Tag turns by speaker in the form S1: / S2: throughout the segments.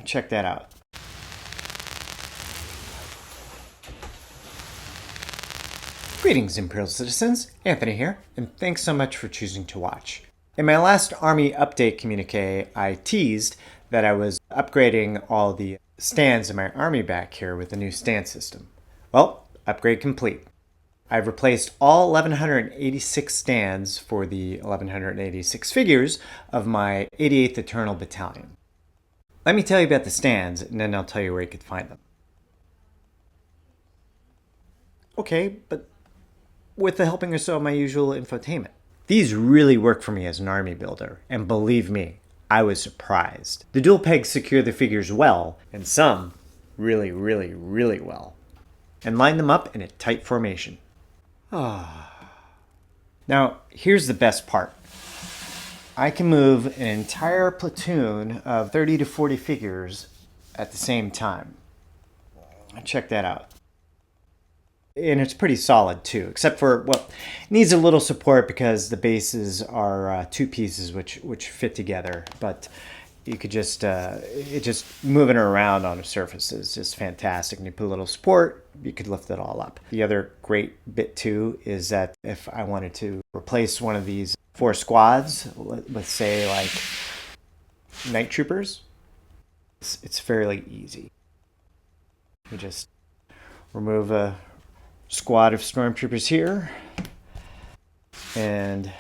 S1: Check that out. Greetings, Imperial citizens. Anthony here, and thanks so much for choosing to watch. In my last Army update communique, I teased that I was upgrading all the stands in my Army back here with the new stand system. Well, upgrade complete. I've replaced all 1186 stands for the 1186 figures of my 88th Eternal Battalion. Let me tell you about the stands, and then I'll tell you where you could find them. Okay, but with the helping or so of my usual infotainment. These really work for me as an army builder, and believe me, I was surprised. The dual pegs secure the figures well, and some really well, and line them up in a tight formation. Now, here's the best part. I can move an entire platoon of 30 to 40 figures at the same time. Check that out. And it's pretty solid too, except for, well, it needs a little support because the bases are two pieces which fit together. But you could just, moving it around on a surface is just fantastic. And you put a little support, you could lift it all up. The other great bit too is that if I wanted to replace one of these 4 squads, let's say like night troopers, it's fairly easy. You just remove a squad of stormtroopers here and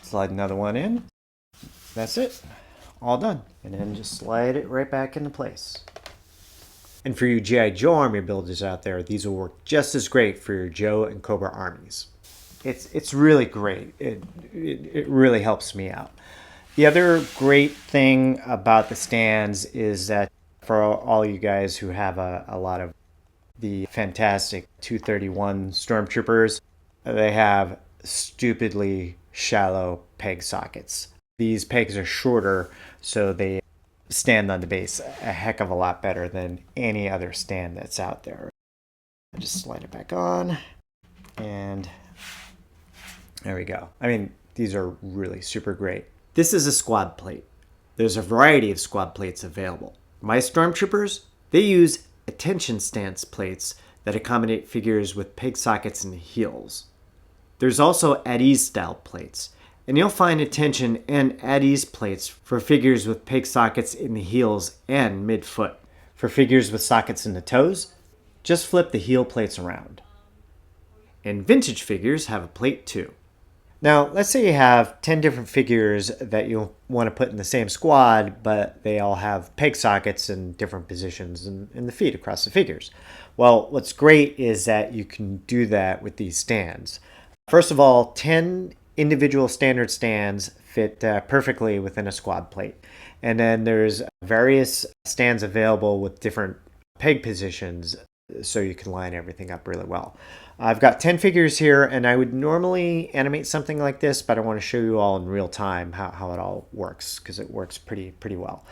S1: slide another one in. That's it, all done. And then just slide it right back into place. And for you G.I. Joe army builders out there, these will work just as great for your Joe and Cobra armies. It's really great. It really helps me out. The other great thing about the stands is that for all you guys who have a lot of the fantastic 231 stormtroopers, they have stupidly shallow peg sockets. These pegs are shorter, so they stand on the base a heck of a lot better than any other stand that's out there. I just slide it back on, and there we go. I mean, these are really super great. This is a squad plate. There's a variety of squad plates available. My stormtroopers, they use attention stance plates that accommodate figures with peg sockets in the heels. There's also at ease style plates, and you'll find attention and at ease plates for figures with peg sockets in the heels and mid-foot. For figures with sockets in the toes, just flip the heel plates around. And vintage figures have a plate too. Now, let's say you have 10 different figures that you'll want to put in the same squad, but they all have peg sockets in different positions in the feet across the figures. Well, what's great is that you can do that with these stands. First of all, 10 individual standard stands fit perfectly within a squad plate. And then there's various stands available with different peg positions, so you can line everything up really well. I've got 10 figures here, and I would normally animate something like this, but I want to show you all in real time how it all works, because it works pretty well.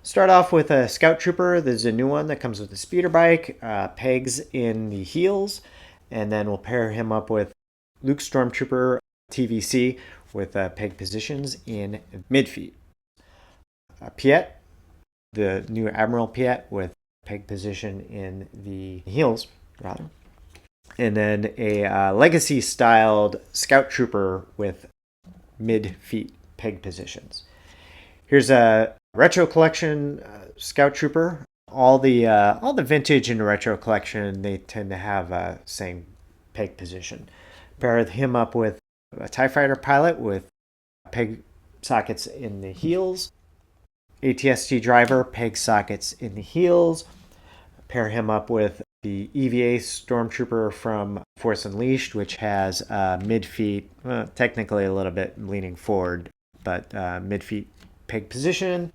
S1: Start off with a Scout Trooper. There's a new one that comes with a speeder bike, pegs in the heels, and then we'll pair him up with Luke Stormtrooper TVC with peg positions in mid-feet. Piet, the new Admiral Piet with peg position in the heels, rather. And then a Legacy-styled Scout Trooper with mid-feet peg positions. Here's a Retro Collection Scout Trooper. All the vintage in the Retro Collection, they tend to have same peg position. Pair him up with a TIE Fighter pilot with peg sockets in the heels. ATST driver, peg sockets in the heels. Pair him up with the EVA Stormtrooper from Force Unleashed, which has mid-feet, technically a little bit leaning forward, but mid-feet peg position.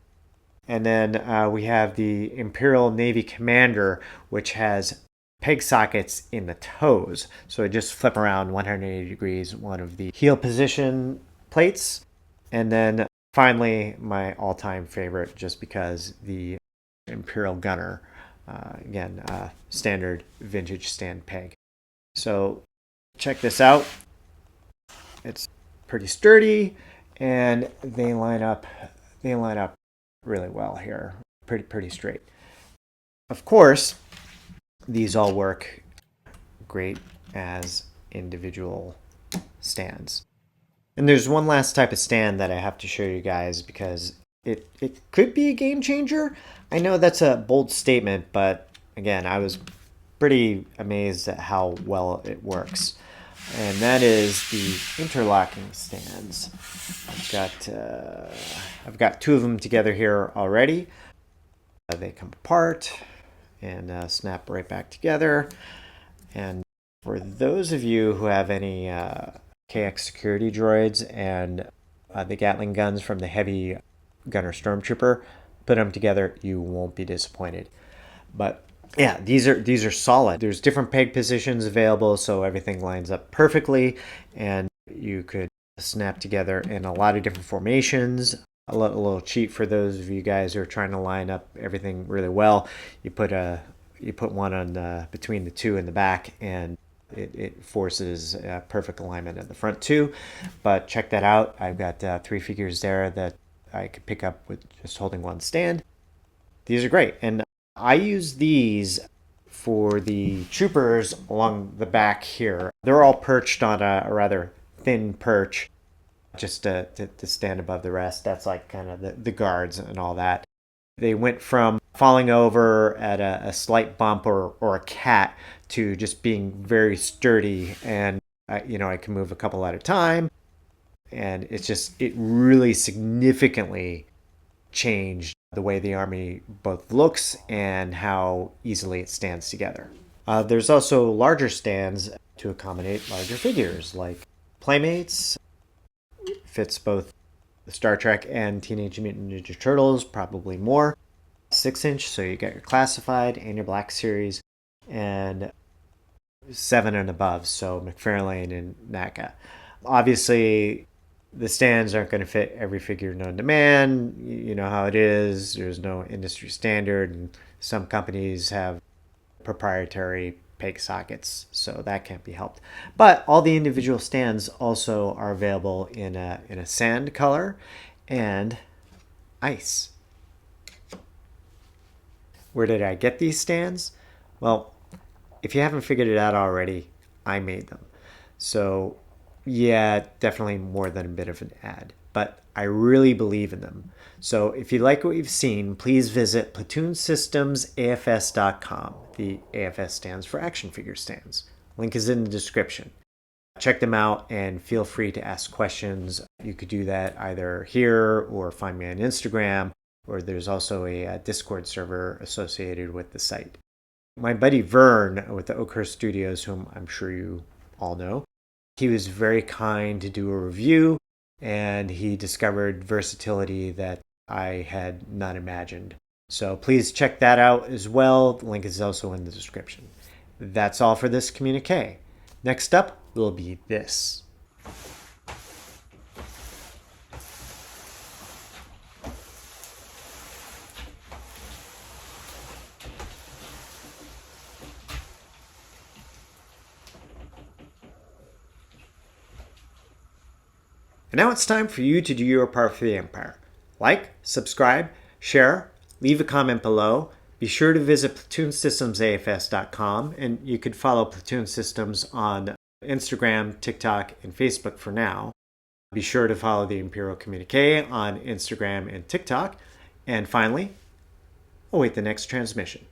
S1: And then we have the Imperial Navy Commander, which has peg sockets in the toes. So I just flip around 180 degrees one of the heel position plates. And then finally, my all-time favorite, just because the Imperial Gunner, again, standard vintage stand peg. So check this out. It's pretty sturdy, and they line up really well here. Pretty straight. Of course, these all work great as individual stands. And there's one last type of stand that I have to show you guys because it could be a game changer. I know that's a bold statement, but again, I was pretty amazed at how well it works. And that is the interlocking stands. I've got two of them together here already. They come apart and snap right back together. And for those of you who have any KX security droids and the Gatling guns from the heavy gunner stormtrooper, put them together, you won't be disappointed. But yeah, these are solid. There's different peg positions available, so everything lines up perfectly, and you could snap together in a lot of different formations. A little cheat for those of you guys who are trying to line up everything really well. You put one on between the two in the back, and it forces perfect alignment at the front too. But check that out. I've got 3 figures there that I could pick up with just holding one stand. These are great, and I use these for the troopers along the back here. They're all perched on a rather thin perch just to stand above the rest. That's like kind of the guards and all that. They went from falling over at a slight bump or a cat to just being very sturdy, and I can move a couple at a time, and it really significantly changed the way the Army both looks and how easily it stands together. There's also larger stands to accommodate larger figures, like Playmates. Fits both the Star Trek and Teenage Mutant Ninja Turtles, probably more. 6-inch, so you get your classified and your Black Series, and 7 and above, so McFarlane and NACA. Obviously, the stands aren't going to fit every figure known to man. You know how it is. There's no industry standard, and some companies have proprietary peg sockets, so that can't be helped. But all the individual stands also are available in a sand color and ice. Where did I get these stands? Well, if you haven't figured it out already, I made them. So yeah, definitely more than a bit of an ad, but I really believe in them. So if you like what you've seen, please visit PLATOONsystemsafs.com. The AFS stands for Action Figure Stands. Link is in the description. Check them out and feel free to ask questions. You could do that either here or find me on Instagram, or there's also a Discord server associated with the site. My buddy VERN with the Oakhurst Studios, whom I'm sure you all know, he was very kind to do a review, and he discovered versatility that I had not imagined. So please check that out as well. The link is also in the description. That's all for this communique. Next up will be this. And now it's time for you to do your part for the Empire. Like, subscribe, share, leave a comment below. Be sure to visit PLATOONsystemsafs.com, and you could follow Platoon Systems on Instagram, TikTok, and Facebook for now. Be sure to follow the Imperial Communique on Instagram and TikTok. And finally, await the next transmission.